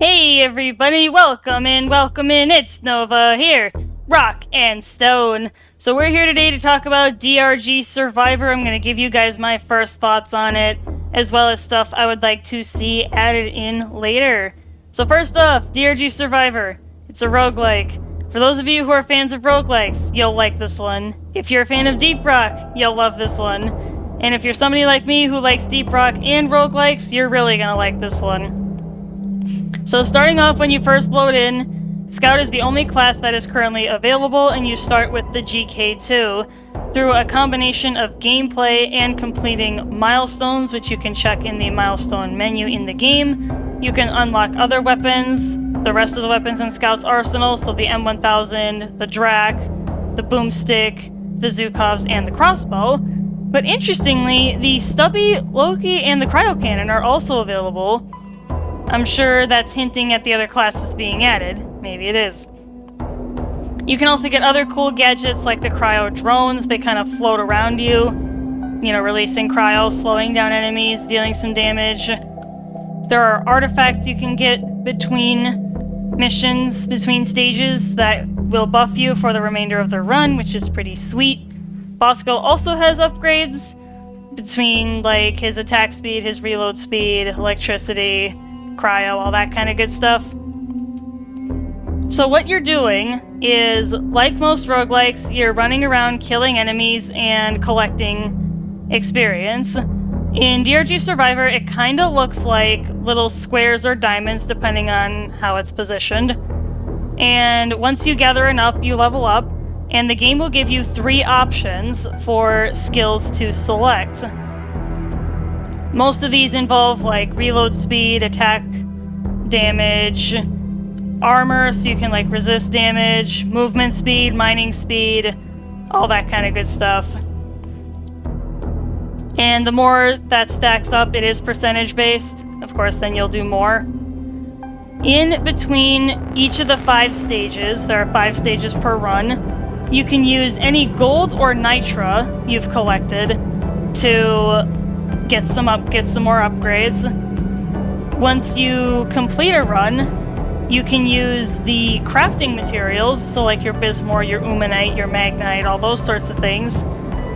Hey everybody, welcome in, it's Nova here, Rock and Stone. So we're here today to talk about DRG Survivor. I'm going to give you guys my first thoughts on it, as well as stuff I would like to see added in later. So first off, DRG Survivor. It's a roguelike. For those of you who are fans of roguelikes, you'll like this one. If you're a fan of Deep Rock, you'll love this one. And if you're somebody like me who likes Deep Rock and roguelikes, you're really going to like this one. So starting off when you first load in, Scout is the only class that is currently available, and you start with the GK2 through a combination of gameplay and completing milestones, which you can check in the milestone menu in the game. You can unlock other weapons, the rest of the weapons in Scout's arsenal, so the M1000, the Drac, the Boomstick, the Zukovs, and the crossbow. But interestingly, the Stubby, Loki, and the Cryo Cannon are also available. I'm sure that's hinting at the other classes being added. Maybe it is. You can also get other cool gadgets like the cryo drones. They kind of float around you, releasing cryo, slowing down enemies, dealing some damage. There are artifacts you can get between missions, between stages, that will buff you for the remainder of the run, which is pretty sweet. Bosco also has upgrades between his attack speed, his reload speed, electricity, cryo, all that kind of good stuff. So what you're doing is, like most roguelikes, you're running around killing enemies and collecting experience. In DRG Survivor, it kind of looks like little squares or diamonds, depending on how it's positioned. And once you gather enough, you level up, and the game will give you 3 options for skills to select. Most of these involve reload speed, attack damage, armor so you can resist damage, movement speed, mining speed, all that kind of good stuff. And the more that stacks up, it is percentage based. Of course, then you'll do more. In between each of the 5 stages, there are 5 stages per run, you can use any gold or nitra you've collected to get some more upgrades. Once you complete a run, you can use the crafting materials, so your bismore, your umanite, your magnite, all those sorts of things,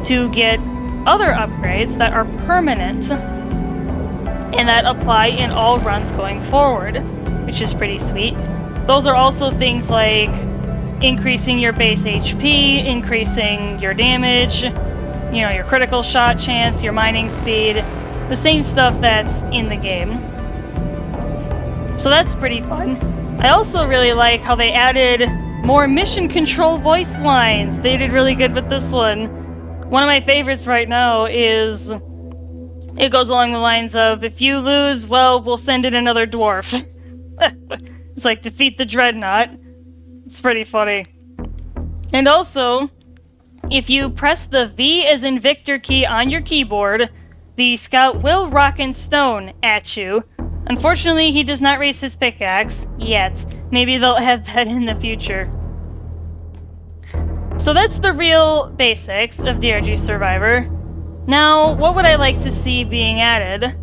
to get other upgrades that are permanent and that apply in all runs going forward, which is pretty sweet. Those are also things like increasing your base HP, increasing your damage, your critical shot chance, your mining speed, the same stuff that's in the game. So that's pretty fun. I also really like how they added more mission control voice lines. They did really good with this one. One of my favorites right now is, it goes along the lines of, if you lose, well, we'll send in another dwarf. It's like defeat the dreadnought. It's pretty funny. And also, if you press the V as in Victor key on your keyboard, the Scout will rock and stone at you. Unfortunately, he does not raise his pickaxe yet. Maybe they'll add that in the future. So that's the real basics of DRG Survivor. Now, what would I like to see being added?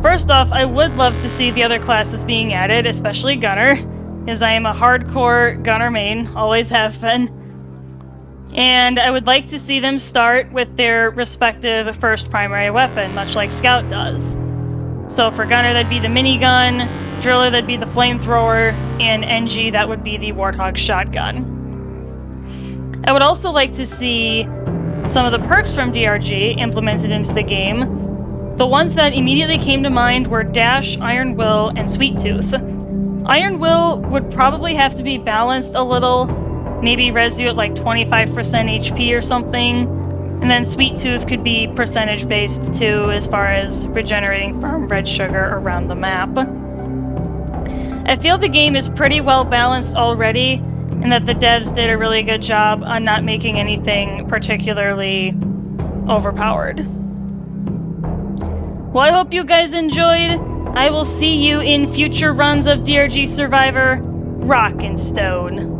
First off, I would love to see the other classes being added, especially Gunner, as I am a hardcore Gunner main, always have been. And I would like to see them start with their respective first primary weapon, much like Scout does. So for Gunner, that'd be the minigun, Driller, that'd be the flamethrower, and NG, that would be the Warthog shotgun. I would also like to see some of the perks from DRG implemented into the game. The ones that immediately came to mind were Dash, Iron Will, and Sweet Tooth. Iron Will would probably have to be balanced a little, maybe res you at 25% HP or something, and then Sweet Tooth could be percentage based too, as far as regenerating from red sugar around the map. I feel the game is pretty well balanced already, and that the devs did a really good job on not making anything particularly overpowered. Well, I hope you guys enjoyed. I will see you in future runs of DRG Survivor. Rock and Stone.